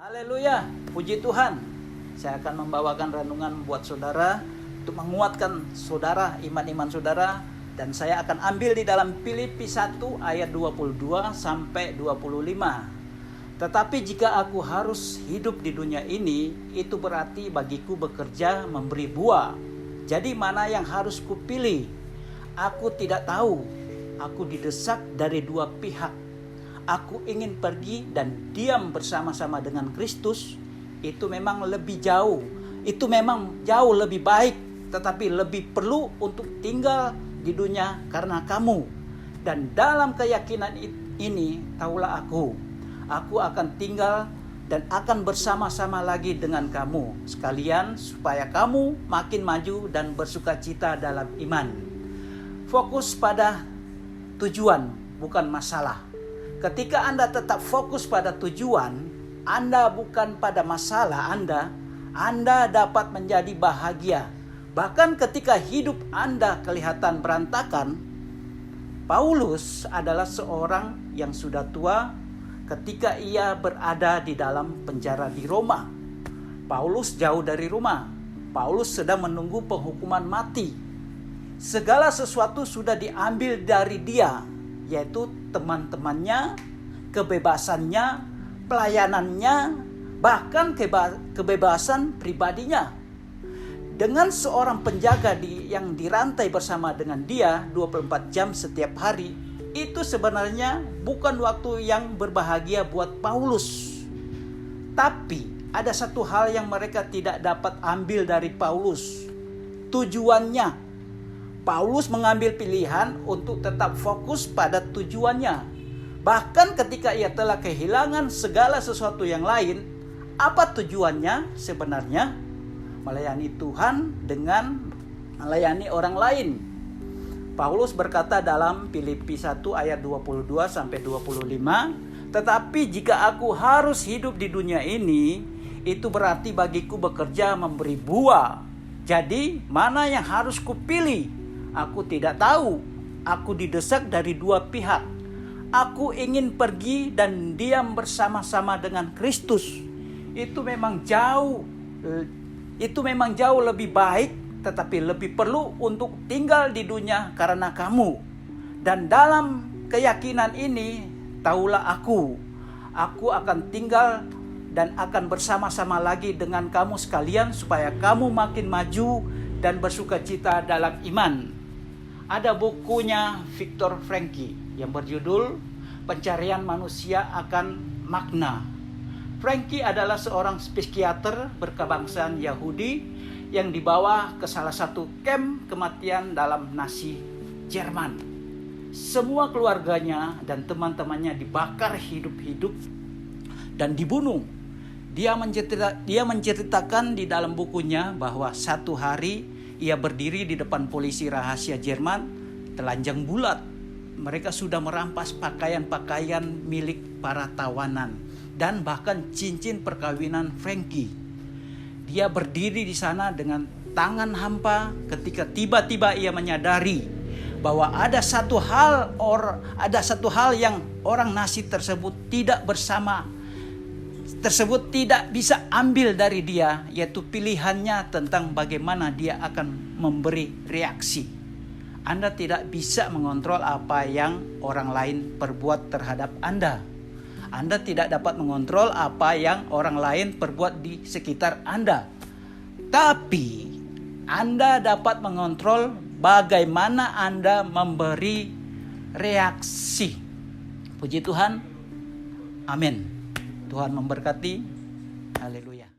Haleluya, puji Tuhan. Saya akan membawakan renungan buat saudara untuk menguatkan saudara, iman-iman saudara. Dan saya akan ambil di dalam Filipi 1 ayat 22 sampai 25. Tetapi jika aku harus hidup di dunia ini, itu berarti bagiku bekerja memberi buah. Jadi mana yang harus kupilih? Aku tidak tahu. Aku didesak dari dua pihak. Aku ingin pergi dan diam bersama-sama dengan Kristus. Itu memang lebih jauh. Itu memang jauh lebih baik. Tetapi lebih perlu untuk tinggal di dunia karena kamu. Dan dalam keyakinan ini, taulah aku akan tinggal dan akan bersama-sama lagi dengan kamu sekalian, supaya kamu makin maju dan bersukacita dalam iman. Fokus pada tujuan, bukan masalah. Ketika Anda tetap fokus pada tujuan, Anda bukan pada masalah Anda dapat menjadi bahagia. Bahkan ketika hidup Anda kelihatan berantakan, Paulus adalah seorang yang sudah tua ketika ia berada di dalam penjara di Roma. Paulus jauh dari rumah. Paulus sedang menunggu penghukuman mati. Segala sesuatu sudah diambil dari dia, yaitu teman-temannya, kebebasannya, pelayanannya, bahkan kebebasan pribadinya. Dengan seorang penjaga yang dirantai bersama dengan dia 24 jam setiap hari, itu sebenarnya bukan waktu yang berbahagia buat Paulus. Tapi ada satu hal yang mereka tidak dapat ambil dari Paulus. Tujuannya. Paulus mengambil pilihan untuk tetap fokus pada tujuannya. Bahkan ketika ia telah kehilangan segala sesuatu yang lain, apa tujuannya sebenarnya? Melayani Tuhan dengan melayani orang lain. Paulus berkata dalam Filipi 1 ayat 22 sampai 25, "Tetapi jika aku harus hidup di dunia ini, itu berarti bagiku bekerja memberi buah. Jadi, mana yang harus kupilih? Aku tidak tahu. Aku didesak dari dua pihak. Aku ingin pergi dan diam bersama-sama dengan Kristus. Itu memang jauh lebih baik, tetapi lebih perlu untuk tinggal di dunia karena kamu. Dan dalam keyakinan ini, taulah aku akan tinggal dan akan bersama-sama lagi dengan kamu sekalian, supaya kamu makin maju dan bersukacita dalam iman." Ada bukunya Viktor Frankl yang berjudul Pencarian Manusia Akan Makna. Frankl adalah seorang psikiater berkebangsaan Yahudi yang dibawa ke salah satu kamp kematian dalam Nazi Jerman. Semua keluarganya dan teman-temannya dibakar hidup-hidup dan dibunuh. Dia menceritakan di dalam bukunya bahwa satu hari ia berdiri di depan polisi rahasia Jerman, telanjang bulat. Mereka sudah merampas pakaian-pakaian milik para tawanan dan bahkan cincin perkawinan Frankl. Dia berdiri di sana dengan tangan hampa ketika tiba-tiba ia menyadari bahwa ada satu hal yang orang Nazi tersebut tidak bisa ambil dari dia, yaitu pilihannya tentang bagaimana dia akan memberi reaksi. Anda tidak bisa mengontrol apa yang orang lain perbuat terhadap Anda. Anda tidak dapat mengontrol apa yang orang lain perbuat di sekitar Anda. Tapi Anda dapat mengontrol bagaimana Anda memberi reaksi. Puji Tuhan. Amin. Tuhan memberkati. Haleluya.